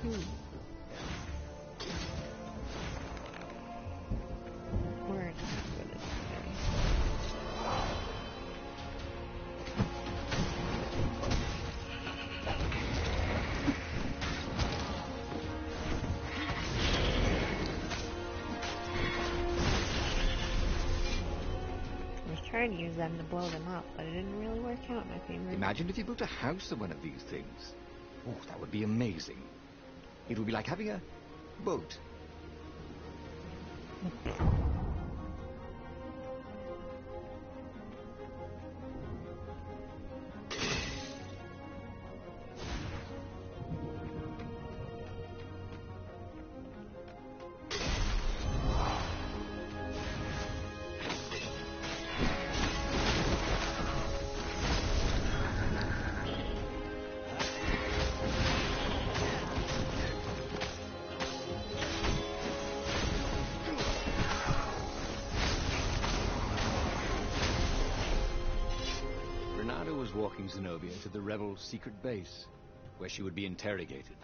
Hmm. We're not good at I was trying to use them to blow them up, but it didn't really work out in my favor. Imagine if you built a house of one of these things. Oh, that would be amazing. It would be like having a boat. Was walking Zenobia to the rebel secret base, where she would be interrogated.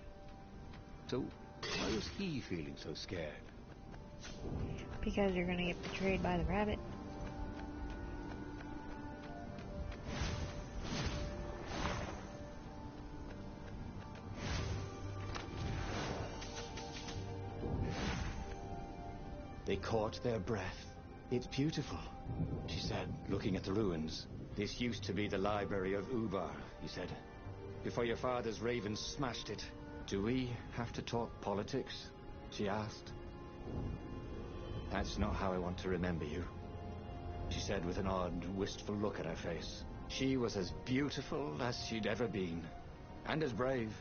So, why was he feeling so scared? Because you're gonna get betrayed by the rabbit. They caught their breath. It's beautiful, she said, looking at the ruins. This used to be the library of Ubar, he said. Before your father's ravens smashed it. Do we have to talk politics? She asked. That's not how I want to remember you, she said with an odd, wistful look at her face. She was as beautiful as she'd ever been, and as brave.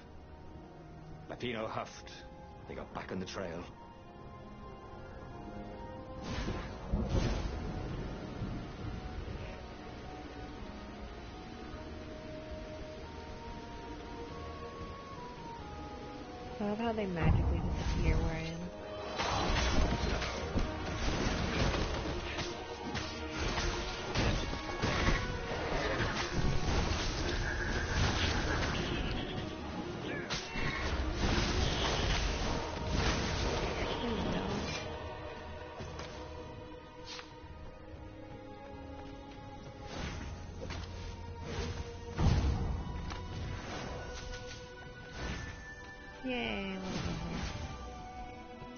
Lapino huffed. They got back on the trail. I love how they magically disappear where I am. Yay, a little bit more.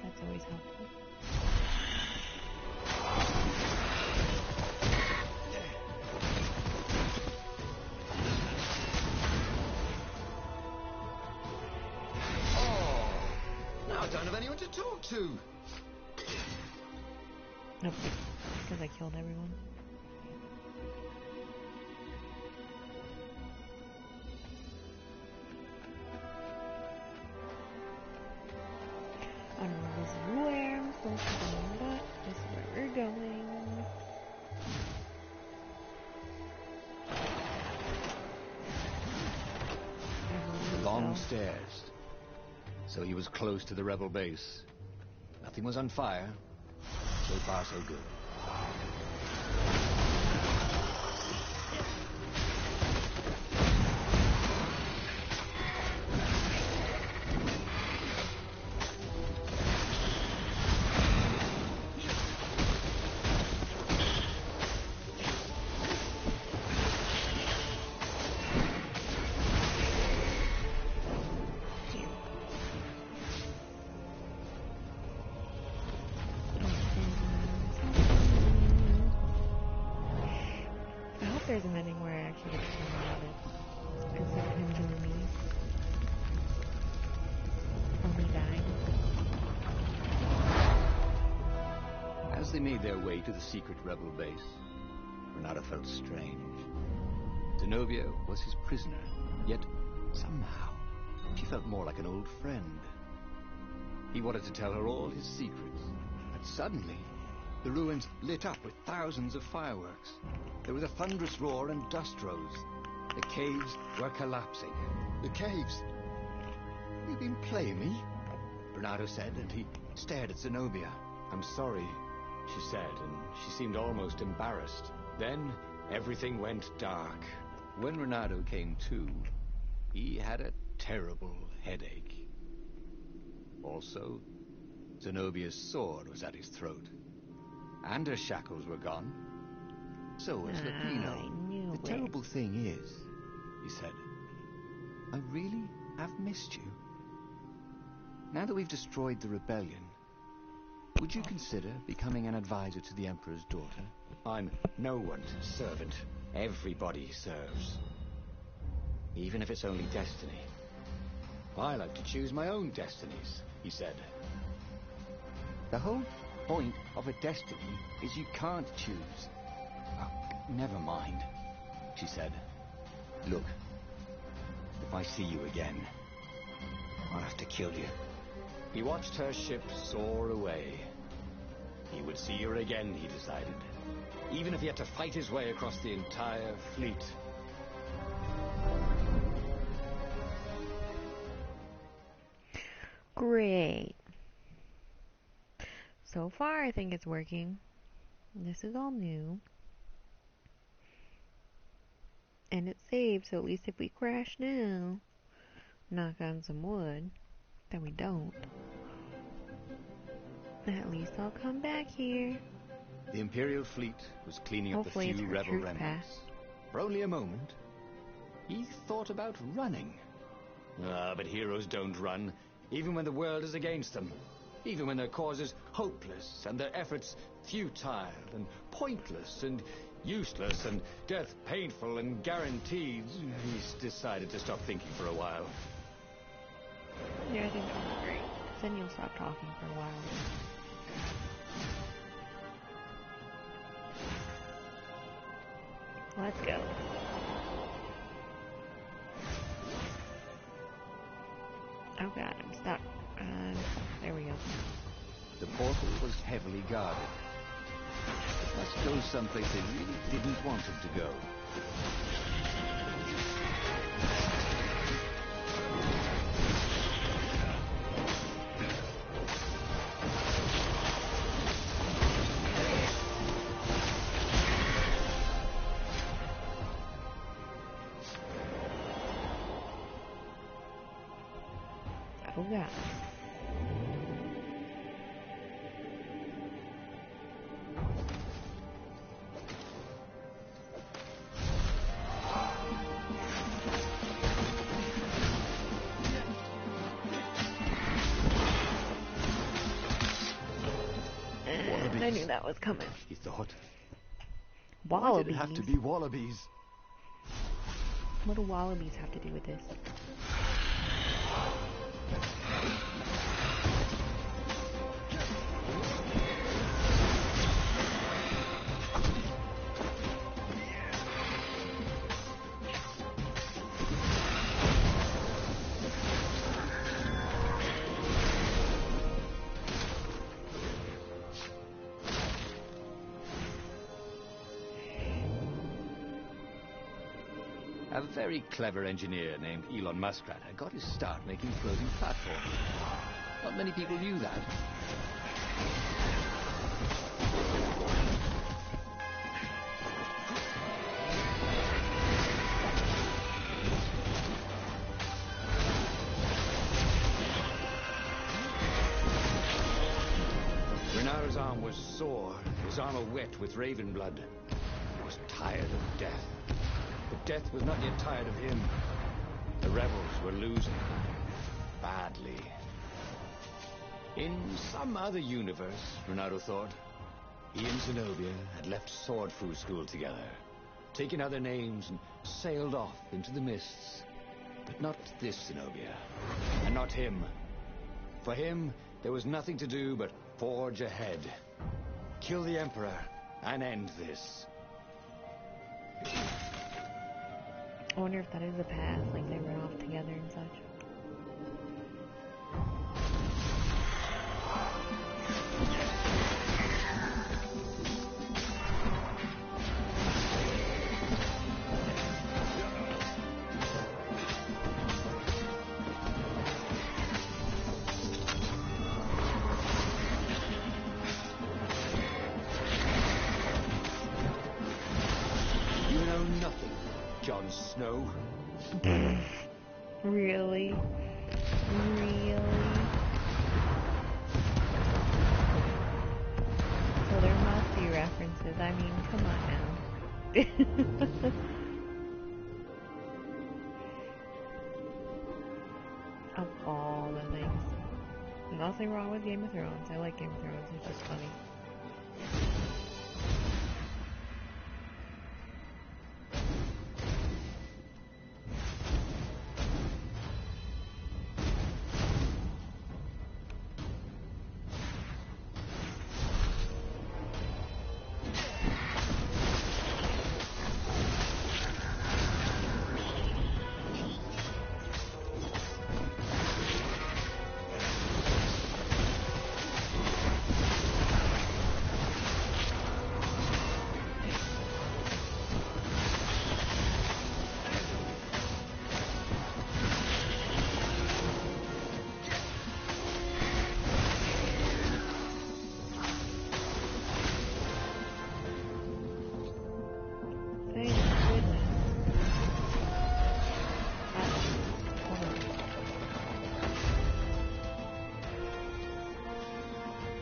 That's always helpful. Oh, now I don't have anyone to talk to. Nope, because I killed everyone. I don't know this is where I'm supposed to go, but this is where we're going. Long stairs. So he was close to the rebel base. Nothing was on fire. So far, so good. There's an ending where I actually get to come out of it instead of him killing me. Or me dying. As they made their way to the secret rebel base, Renato felt strange. Zenobia was his prisoner, yet somehow she felt more like an old friend. He wanted to tell her all his secrets, but suddenly the ruins lit up with thousands of fireworks. There was a thunderous roar and dust rose. The caves were collapsing. The caves? You've been playing me? Bernardo said, and he stared at Zenobia. I'm sorry, she said, and she seemed almost embarrassed. Then everything went dark. When Renato came to, he had a terrible headache. Also, Zenobia's sword was at his throat. And her shackles were gone. So was Lupino. I knew The terrible thing is, he said, I really have missed you. Now that we've destroyed the rebellion, would you consider becoming an advisor to the Emperor's daughter? I'm no one's servant. Everybody serves. Even if it's only destiny. I like to choose my own destinies, he said. The whole point of a destiny is you can't choose. Oh, never mind, she said. Look, if I see you again, I'll have to kill you. He watched her ship soar away. He would see her again, he decided. Even if he had to fight his way across the entire fleet. Great. So far, I think it's working. This is all new. And it's saved, so at least if we crash now, knock on some wood, that we don't, at least I'll come back here. The Imperial fleet was cleaning up the few rebel remnants. For only a moment, he thought about running. But heroes don't run, even when the world is against them. Even when their cause is hopeless, and their efforts futile, and pointless, and useless, and death painful and guaranteed. He's decided to stop thinking for a while. Yeah, I think that's great. Then you'll stop talking for a while. Let's go. Oh god, I'm stuck. There we go. The portal was heavily guarded. It must go someplace they really didn't want him to go. Oh god. I knew that was coming. He thought. Wallabies. Why did it have to be wallabies? What do wallabies have to do with this? A very clever engineer named Elon Muskrat had got his start making floating platforms. Not many people knew that. Renaro's arm was sore, his armor wet with raven blood. He was tired of death. But death was not yet tired of him. The rebels were losing. Badly. In some other universe, Renaro thought, he and Zenobia had left Sword Fu School together, taken other names and sailed off into the mists. But not this Zenobia. And not him. For him, there was nothing to do but forge ahead. Kill the Emperor and end this. I wonder if that is a path, like they went off together and such. You know nothing, Jon Snow. Really? Really? references. I mean, come on now. Of all the things. Nothing wrong with Game of Thrones. I like Game of Thrones. It's just funny.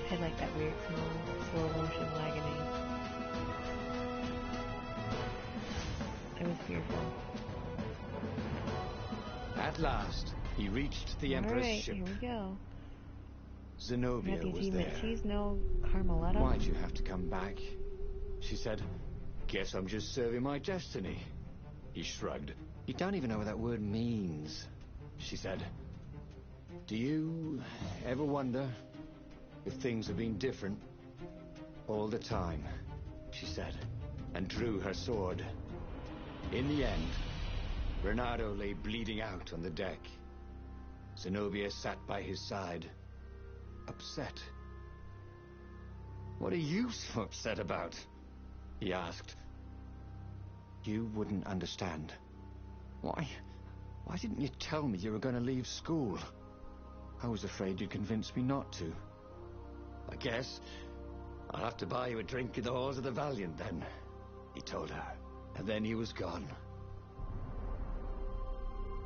I like that weird slow motion agony. It was fearful. At last, he reached the Emperor's ship. Alright, here we go. Zenobia was there. Cheese, no Carmeletta. Why'd you have to come back? She said, guess I'm just serving my destiny. He shrugged. You don't even know what that word means. She said, do you ever wonder if things have been different all the time? She said, and drew her sword. In the end, Bernardo lay bleeding out on the deck. Zenobia sat by his side, upset. What are you so upset about? He asked. You wouldn't understand. Why didn't you tell me you were going to leave school? I was afraid you'd convince me not to. I guess I'll have to buy you a drink in the halls of the Valiant then, he told her. And then he was gone.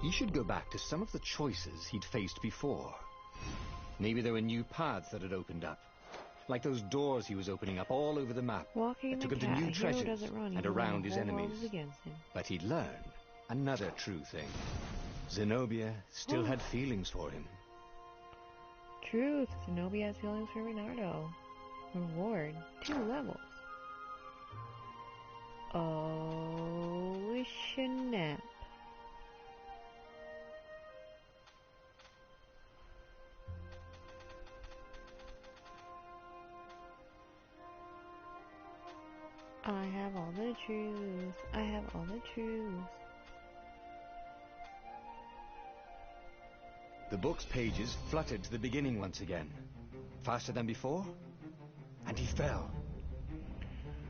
He should go back to some of the choices he'd faced before. Maybe there were new paths that had opened up. Like those doors he was opening up all over the map. Walking that the took him cat, to new treasures doesn't run, and around his enemies. Against him. But he'd learned another true thing. Zenobia still had feelings for him. Truth. Zenobia has feelings for Renardo. Reward. 2 levels. Oh, snap. I have all the truth. I have all the truth. The book's pages fluttered to the beginning once again. Faster than before, and he fell.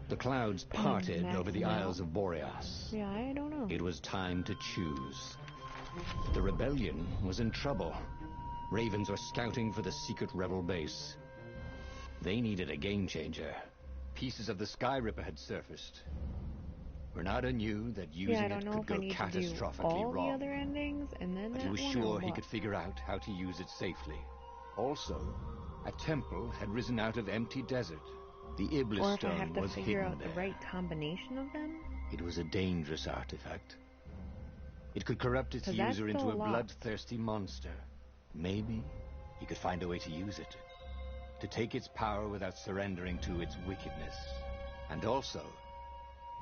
The clouds parted over the Isles of Boreas. Yeah, I don't know. It was time to choose. The rebellion was in trouble. Ravens were scouting for the secret rebel base. They needed a game changer. Pieces of the Sky Ripper had surfaced. Bernardo knew that using it could go catastrophically wrong. The other endings and then but he was sure he could figure out how to use it safely. Also, a temple had risen out of empty desert. The Iblis stone was hidden there. Or if I have to figure out the right combination of them? It was a dangerous artifact. It could corrupt its user into a bloodthirsty monster. Maybe he could find a way to use it. To take its power without surrendering to its wickedness. And also,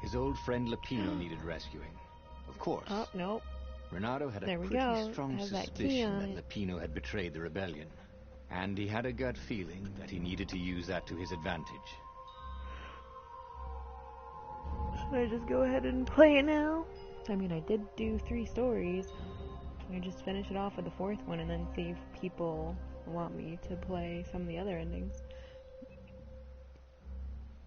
his old friend Lapino needed rescuing. Of course. Oh, nope. Renardo had a pretty strong suspicion that Lapino had betrayed the rebellion. And he had a gut feeling that he needed to use that to his advantage. Should I just go ahead and play it now? I mean, I did do 3 stories. I just finish it off with the 4th one and then see if people want me to play some of the other endings.